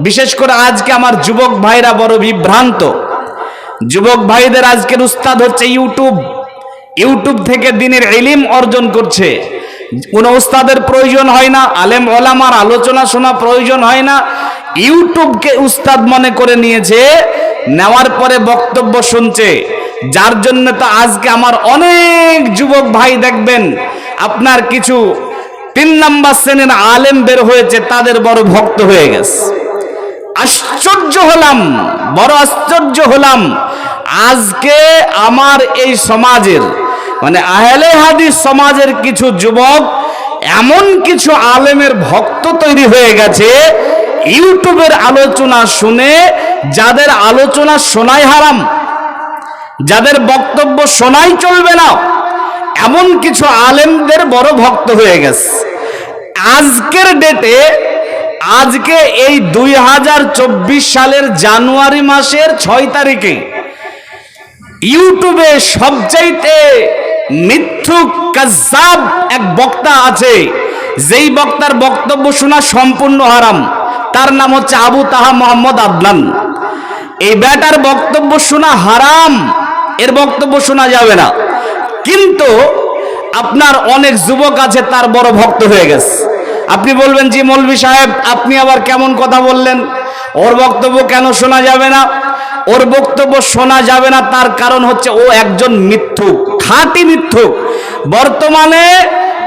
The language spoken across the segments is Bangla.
বিশেষ করে আজকে আমার যুবক ভাইরা বড় বিভ্রান্ত। যুবক ভাইদের আজকের উস্তাদ হচ্ছে ইউটিউব থেকে দিনের ইলম অর্জন করছে। কোনো উস্তাদের প্রয়োজন হয় না, আলেম ওলামার আলোচনা শোনা প্রয়োজন হয় না। ইউটিউবকে উস্তাদ মনে করে নিয়েছে, নেওয়ার পরে বক্তব্য শুনছে। যার জন্য তো আজকে আমার অনেক যুবক ভাই দেখবেন আপনার কিছু 3 নাম্বার শ্রেণীর আলেম বের হয়েছে, তাদের বড় ভক্ত হয়ে গেছে। আশ্চর্য হলাম, বড় আশ্চর্য হলাম। আজকে আমার এই সমাজের মানে আহলে হাদিস সমাজের কিছু যুবক এমন কিছু আলেমের ভক্ত তৈরি হয়ে গেছে, ইউটিউবের আলোচনা শুনে যাদের আলোচনা শোনাই হারাম, যাদের বক্তব্য শোনাই চলবে না, এমন কিছু আলেমদের বড় ভক্ত হয়ে গেছে। আজকের ডেটে আজকে এই 2024 সালের জানুয়ারি মাসের 6 তারিখে ইউটিউবে সবচাইতে মিথ্যুক কাজ্জাব এক বক্তা আছে, যেই বক্তার বক্তব্য শোনা সম্পূর্ণ হারাম। তার নাম হচ্ছে আবু তাহা মোহাম্মদ আদনান। এই ব্যাটার বক্তব্য শোনা হারাম, এর বক্তব্য শোনা যাবে না। কিন্তু আপনার অনেক যুবক আছে তার বড় ভক্ত হয়ে গেছে। আপনি বলবেন, জি মৌলভী সাহেব আপনি আবার কেমন কথা বললেন, ওর বক্তব্য কেন শোনা যাবে না? ওর বক্তব্য শোনা যাবে না তার কারণ হচ্ছে ও একজন মিথ্যুক, খাঁটি মিথ্যুক। বর্তমানে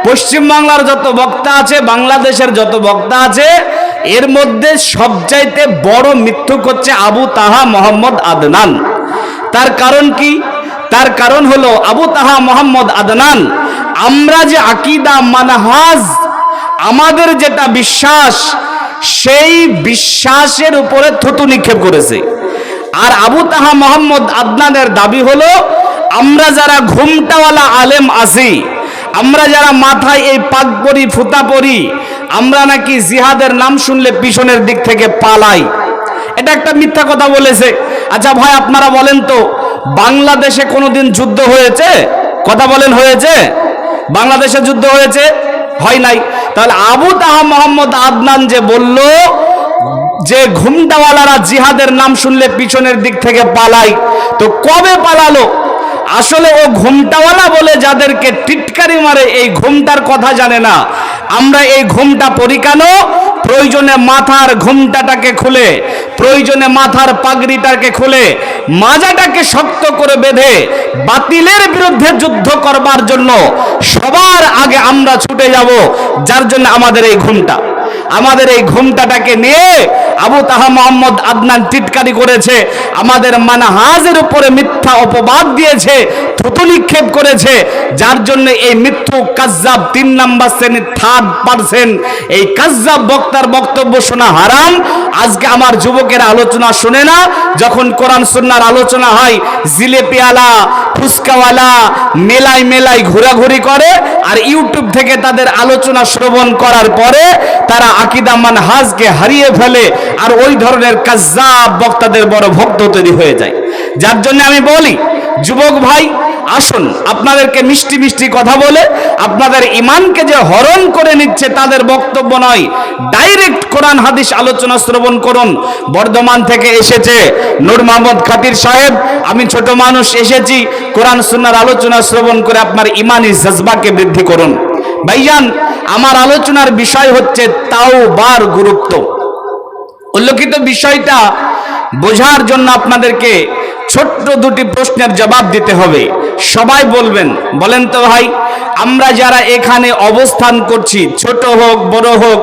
পশ্চিমবাংলার যত বক্তা আছে, বাংলাদেশের যত বক্তা আছে, এর মধ্যে সবচাইতে বড় মিথ্যুক হচ্ছে আবু তাহা মোহাম্মদ আদনান। তার কারণ কি? তার কারণ হলো আবু তাহা মোহাম্মদ আদনান আমরা যে আকীদা মানহাজ, আমাদের যেটা বিশ্বাস, সেই বিশ্বাসের উপরে থুতু নিক্ষেপ করেছে। আর আবু তাহা মোহাম্মদ আদনানের দাবি হলো আমরা যারা ঘুমটাওয়ালা আলেম আছি, আমরা যারা মাথায় এই পাগ পরি ফুতা পরি, আমরা নাকি জিহাদের নাম শুনলে পিছনের দিক থেকে পালাই। এটা একটা মিথ্যা কথা বলেছে। আচ্ছা ভাই আপনারা বলেন তো, বাংলাদেশে কোনোদিন যুদ্ধ হয়েছে? কথা বলেন, হয়েছে? বাংলাদেশে যুদ্ধ হয়েছে? হয় নাই। তাহলে আবু তাহা মোহাম্মদ আদনান যে বলল যে ঘুমটাওয়ালারা জিহাদের নাম শুনলে পিছনের দিক থেকে পালাই, তো কবে পালালো? আসলে ও ঘুমটাওয়ালা বলে যাদেরকে টিটকারি মারে, এই ঘুমটার কথা জানে না। আমরা এই ঘুমটা পরি কেন? প্রয়োজনে মাথার ঘুমটাটাকে খুলে, প্রয়োজনে মাথার পাগড়িটাকে খুলে, মাজাটাকে শক্ত করে বেঁধে বাতিলের বিরুদ্ধে যুদ্ধ করবার জন্য সবার আগে আমরা ছুটে যাব। যার জন্য আমাদের এই ঘুমটা, আমাদের এই ঘুমটাটাকে নিয়ে আবু তাহা মোহাম্মদ আদনান টিটকারি করেছে, আমাদের মানহাজের উপরে মিথ্যা অপবাদ দিয়েছে, থুতু নিক্ষেপ করেছে। যার জন্য এই মিথ্যুক কাজ্জাব 3 নাম্বার শ্রেণীর 3rd পার্সেন্ট এই কাজ্জাব বক্তার বক্তব্য শোনা হারাম। আজকে আমার যুবকের আলোচনা শুনে না, যখন কোরআন সুন্নাহর আলোচনা হয় জিলেপিওয়ালা ফুচকাওয়ালা মেলায় মেলায় ঘোরাঘুরি করে, আর ইউটিউব থেকে তাদের আলোচনা শ্রবণ করার পরে তারা আকীদা মানহাজকে হারিয়ে ফেলে, আর ওই ধরনের কাজ্জাব বক্তাদের বড় ভক্ত তৈরি হয়ে যায়। যার জন্য আমি বলি যুবক ভাই, আসুন আপনাদেরকে মিষ্টি মিষ্টি কথা বলে আপনাদের ইমানকে যে হরণ করে নিচ্ছে তাদের বক্তব্য নয়, ডাইরেক্ট কোরআন হাদিস আলোচনা শ্রবণ করুন। বর্ধমান থেকে এসেছে নূর মোহাম্মদ খাতির সাহেব, আমি ছোট মানুষ এসেছি, কোরআন সুন্নাহর আলোচনা শ্রবণ করে আপনার ইমানি জজবাকে বৃদ্ধি করুন। ভাইজান, আমার আলোচনার বিষয় হচ্ছে তাওবার গুরুত্ব। উল্লেখিত বিষয়টা বোঝার জন্য আপনাদেরকে ছোট্ট 2টি প্রশ্নের জবাব দিতে হবে। সবাই বলবেন, বলেন তো ভাই, আমরা যারা এখানে অবস্থান করছি, ছোট হোক বড় হোক,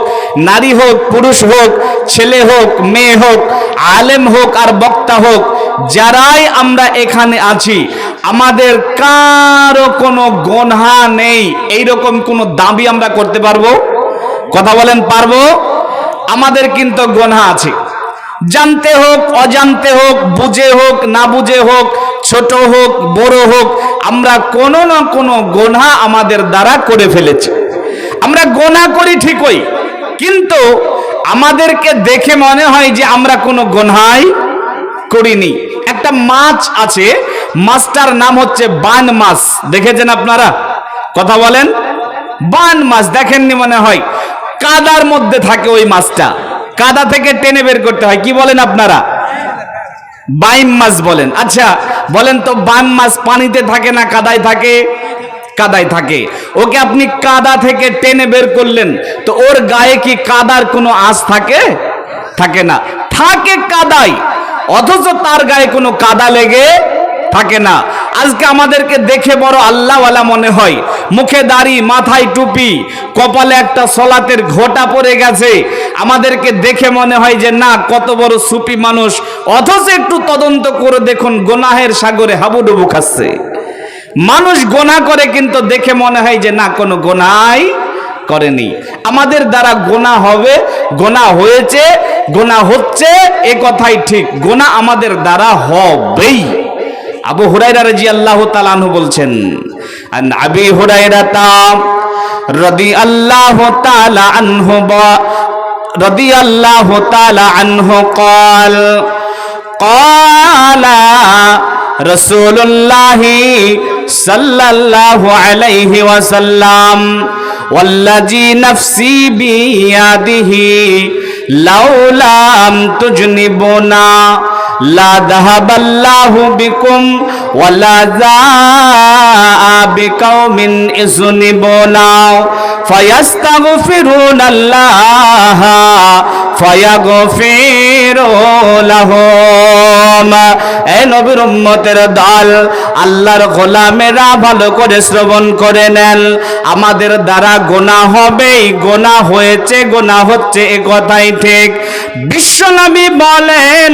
নারী হোক পুরুষ হোক, ছেলে হোক মেয়ে হোক, আলেম হোক আর বক্তা হোক, যারাই আমরা এখানে আছি, আমাদের কারো কোনো গুনাহ নেই, এইরকম কোনো দাবি আমরা করতে পারবো? কথা বলেন, পারবো? আমাদের কিন্তু গুনাহ আছে, জানতে হোক অজান্তে হোক, বুঝে হোক না বুঝে হোক, ছোট হোক বড় হোক, আমরা কোনো না কোনো গুনাহ আমাদের দ্বারা করে ফেলেছি। আমরা গুনাহ করি ঠিকই, কিন্তু আমাদেরকে দেখে মনে হয় যে আমরা কোনো গুনাহই করিনি। একটা মাছ আছে, মাছটার নাম হচ্ছে বান মাছ, দেখেছেন আপনারা? কথা বলেন, বান মাছ দেখেননি মনে হয়? কাদার মধ্যে থাকে ওই মাছটা, কাদা থেকে টেনে বের করতে হয়। কি বলেন আপনারা? বাইম মাছ বলেন। আচ্ছা বলেন তো, বাইম মাছ পানিতে থাকে না কাদায় থাকে? কাদায় থাকে। ওকে আপনি কাদা থেকে টেনে বের করলেন, তো ওর গায়ে কি কাদার কোনো আঁচ থাকে? থাকে না। থাকে কাদায়, অথচ তার গায়ে কোনো কাদা লেগে থাকে না। আজকে আমাদেরকে দেখে বড় আল্লাহওয়ালা মনে হয়, মুখে দাড়ি, মাথায় টুপি, কপালে একটা সলাতের ঘোটা পড়ে গেছে, আমাদেরকে দেখে মনে হয় যে না কত বড় সুফি মানুষ, অথচ একটু তদন্ত করে দেখুন গুনাহের সাগরে হাবুডুবু খাচ্ছে। মানুষ গোনা করে কিন্তু দেখে মনে হয় যে না কোনো গোনাই করেনি। আমাদের দ্বারা গোনা হবে, গোনা হয়েছে, গোনা হচ্ছে, এ কথাই ঠিক। গোনা আমাদের দ্বারা হবেই। আবু হুরায়রা রাদিয়াল্লাহু তাআলা আনহু বলছেন, আন আবি হুরায়রা রাদিয়াল্লাহু তাআলা আনহু রাদিয়াল্লাহু তাআলা আনহু قال قال রাসূলুল্লাহি সাল্লাল্লাহু আলাইহি ওয়াসাল্লাম ওয়াল্লাযী নাফসি বিয়াদিহি লাউলাম তুজনিবুনা লা যাহাবাল্লাহু বিকুম ওয়ালা যাআ বিকাউমিন ইযনিবুনা ফায়াস্তাগফিরুনাল্লাহ ফায়াগফিরু লাহুম। এই নবীর উম্মতের দল, আল্লাহর গোলামেরা ভালো করে শ্রবণ করে নেন। আমাদের দ্বারা গোনা হবেই, গোনা হয়েছে, গোনা হচ্ছে, এ কথাই ঠিক। বিশ্বনবী বলেন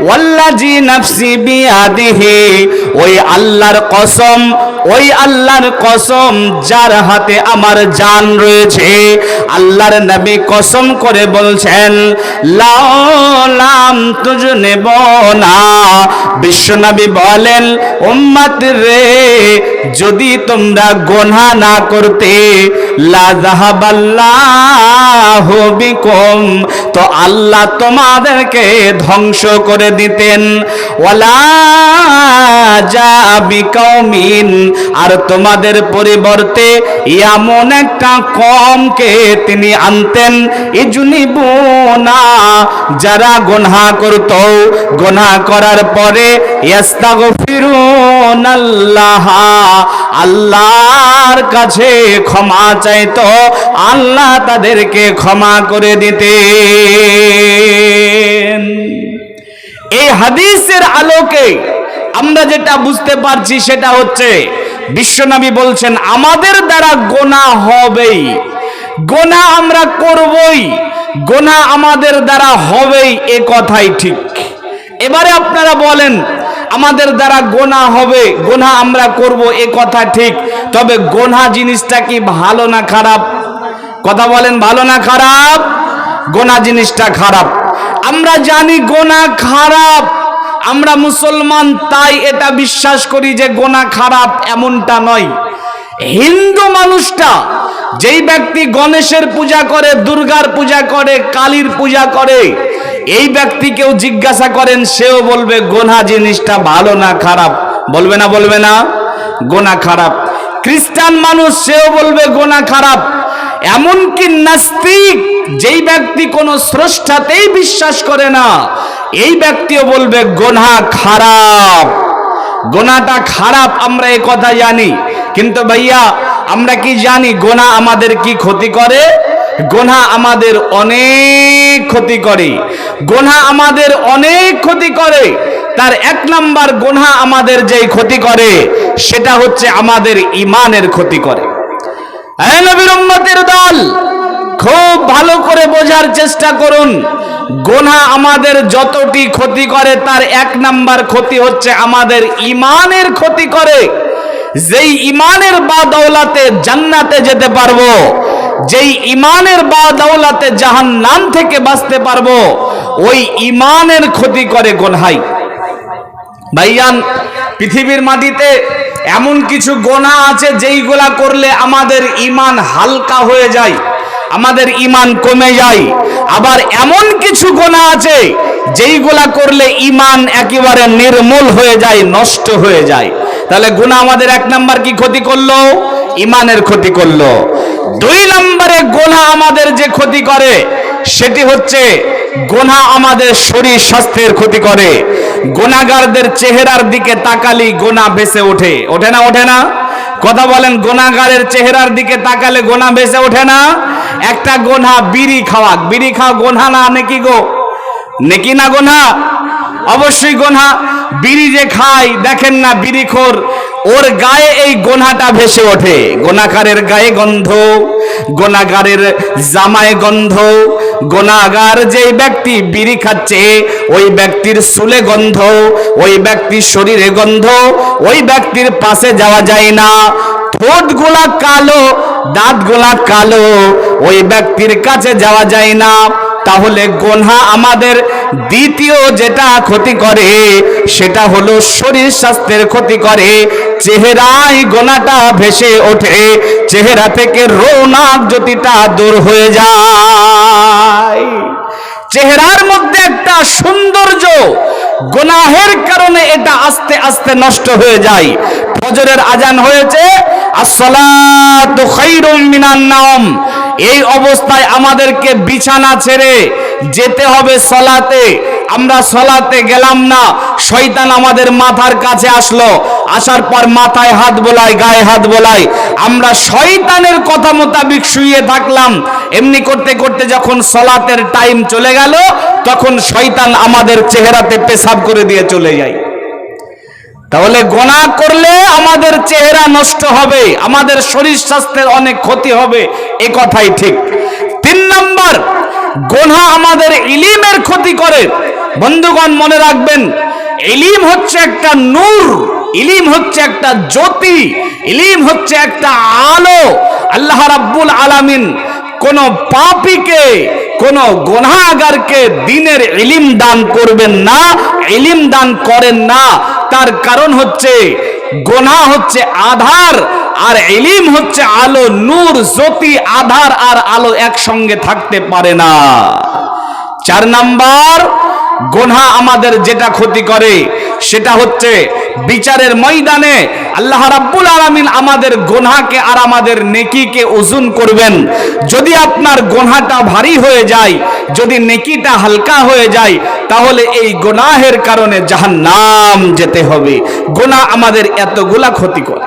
ওয়াল্লাযী নাফসি বিয়াদিহি, ওই আল্লাহর কসম, ওই আল্লাহর কসম যার হাতে আমার জান রয়েছে, আল্লাহর নবী কসম করে বলছেন লাউলাম তুজনিবুনা, বিশ্বনবী বলেন উম্মত রে, যদি তোমরা গোনা না করতে, লা যাহাবাল্লাহু বিকুম, তো আল্লাহ তোমাদেরকে ধ্বংস করে দিতেন, ওয়ালা যা বিকাউমিন, আর তোমাদের পরিবর্তে এমন একটা কমকে তিনি আনতেন, ইজনিবুনা, যারা গোনা করত, গোনা করার পরে ইস্তাগফিরুনাল্লাহ, আল্লাহর কাছে ক্ষমা চাইতো, আল্লাহ তাদেরকে ক্ষমা করে দিতেন। এই হাদিসের আলোকে আমরা যেটা বুঝতে পারছি সেটা হচ্ছে, বিশ্বনবী বলছেন আমাদের দ্বারা গোনা হবেই, গোনা আমরা করবই, গোনা আমাদের দ্বারা হবেই, এ কথাই ঠিক। এবারে আপনারা বলেন, আমাদের দ্বারা গোনা হবে, গোনা আমরা করব, এ কথা ঠিক, তবে গোনা জিনিসটা কি ভালো না খারাপ? কথা বলেন, ভালো না খারাপ? গোনা জিনিসটা খারাপ। আমরা জানি গোনা খারাপ, আমরা মুসলমান, তাই এটা বিশ্বাস করি যে গোনা খারাপ, এমনটা নয়। হিন্দু মানুষটা, যেই ব্যক্তি গণেশের পূজা করে, দুর্গার পূজা করে, কালীর পূজা করে, এই ব্যক্তিকেও জিজ্ঞাসা করেন, সেও বলবে গোনা জিনিসটা ভালো না খারাপ? বলবে না? বলবে না? গোনা খারাপ। খ্রিস্টান মানুষ, সেও বলবে গোনা খারাপ। এমনকি নাস্তিক, যেই ব্যক্তি কোনো স্রষ্টাতেই বিশ্বাস করে না, এই ব্যক্তিও বলবে গোনা খারাপ, গোনাটা খারাপ। আমরা এই কথা জানি, কিন্তু ভাইয়া আমরা কি জানি গোনা আমাদের কি ক্ষতি করে? গোনা আমাদের অনেক ক্ষতি করে, গোনা আমাদের অনেক ক্ষতি করে। তার এক নাম্বার গোনা আমাদের যেই ক্ষতি করে, সেটা হচ্ছে আমাদের ঈমানের ক্ষতি করে। এই নবীর উম্মতের দল, খুব ভালো করে বোঝার চেষ্টা করুন, গোনা আমাদের যতটি ক্ষতি করে, তার এক নাম্বার ক্ষতি হচ্ছে আমাদের ঈমানের ক্ষতি করে। যেই ঈমানের বাদৌলাতে জান্নাতে যেতে পারবো, যেই ঈমানের বাদৌলাতে জাহান্নাম থেকে বাঁচতে পারবো, ওই ঈমানের ক্ষতি করে গোনাই। ভাইয়ান, পৃথিবীর মাটিতে এমন কিছু গোনা আছে যেইগুলা করলে আমাদের ঈমান হালকা হয়ে যায়, আমাদের ঈমান কমে যায়। আবার এমন কিছু গোনা আছে যেইগুলা করলে ঈমান একেবারে নির্মূল হয়ে যায়, নষ্ট হয়ে যায়। তাহলে গুনাহ আমাদের এক নাম্বার কি ক্ষতি করলো? ঈমানের ক্ষতি করলো। দুই নম্বরে গুনাহ আমাদের যে ক্ষতি করে সেটি হচ্ছে গুনাহ আমাদের শরীর স্বাস্থ্যের ক্ষতি করে। গুনাহগারদের চেহারার দিকে তাকালেই গুনাহ ভেসে ওঠে, ওঠে না? ওঠে না? কথা বলেন, গুনাহগারের চেহারার দিকে তাকালে গুনাহ ভেসে ওঠে না? একটা গুনাহ বিড়ি খাওয়া, বিড়ি খাওয়া গুনাহ না নাকি গো? নেকি না গুনাহ? অবশ্যই গুনাহ। বিড়ি যে খায় দেখেন না, বিড়িখোর, ওর গায়ে এই গুনাহটা ভেসে ওঠে। গুনাহগারের গায়ে গন্ধ, গুনাহগারের জামায় গন্ধ, গুনাহগার যেই ব্যক্তি বিড়ি খাচ্ছে ওই ব্যক্তির চুলে গন্ধ, ওই ব্যক্তির শরীরে গন্ধ, ওই ব্যক্তির পাশে যাওয়া যায় না। ঠোঁটগুলা কালো, দাঁতগুলা কালো, ওই ব্যক্তির কাছে যাওয়া যায় না। তাহলে গুনাহ আমাদের দ্বিতীয় যেটা ক্ষতি করে সেটা হলো শরীর স্বাস্থ্যের ক্ষতি করে। চেহারায় গুনাহটা ভেসে ওঠে, চেহারা থেকে রৌনক জ্যোতিটা দূর হয়ে যায়। চেহারার মধ্যে একটা সৌন্দর্য গুনাহের কারণে এটা আস্তে আস্তে নষ্ট হয়ে যায়। ফজরের আজান হয়েছে, আসসালাতু খায়রুম মিনান নাওম, এই অবস্থায় আমাদেরকে বিছানা ছেড়ে যেতে হবে সলাতে। আমরা সলাতে গেলাম না, শয়তান আমাদের মাথার কাছে আসলো, আসার পর মাথায় হাত বোলায়, গায়ে হাত বোলায়, আমরা শয়তানের কথা মোতাবিক শুয়ে থাকলাম। এমনি করতে করতে যখন সলাতের টাইম চলে গেল তখন শয়তান আমাদের চেহারাতে পেশাব করে দিয়ে চলে যায়। তাহলে গুনাহ করলে আমাদের চেহারা নষ্ট হবে, আমাদের শরীর স্বাস্থ্যের অনেক ক্ষতি হবে, এ কথাই ঠিক। 3 নাম্বার, গুনাহ আমাদের ইলমের ক্ষতি করে। বন্ধুগণ মনে রাখবেন, ইলম হচ্ছে একটা নূর, ইলম হচ্ছে একটা জ্যোতি, ইলম হচ্ছে একটা আলো। আল্লাহ রাব্বুল আলামিন কোন পাপীকে, কোন গুনাহগারকে দ্বীনের ইলম দান করবেন না, ইলম দান করেন না। তার কারণ হচ্ছে গুনাহ হচ্ছে আধার আর ইলম হচ্ছে আলো, নূর, জ্যোতি। আধার আর আলো একসঙ্গে থাকতে পারে না। 4 নাম্বার, গুনাহ আমাদের যেটা ক্ষতি করে সেটা হচ্ছে বিচারের ময়দানে আল্লাহ রাব্বুল আলামিন আমাদের গুনাহকে আর আমাদের নেকিকে ওজন করবেন। যদি আপনার গুনাহটা ভারী হয়ে যায়, যদি নেকিটা হালকা হয়ে যায়, তাহলে এই গুনাহের কারণে জাহান্নাম যেতে হবে। গুনাহ আমাদের এতগুলা ক্ষতি করে।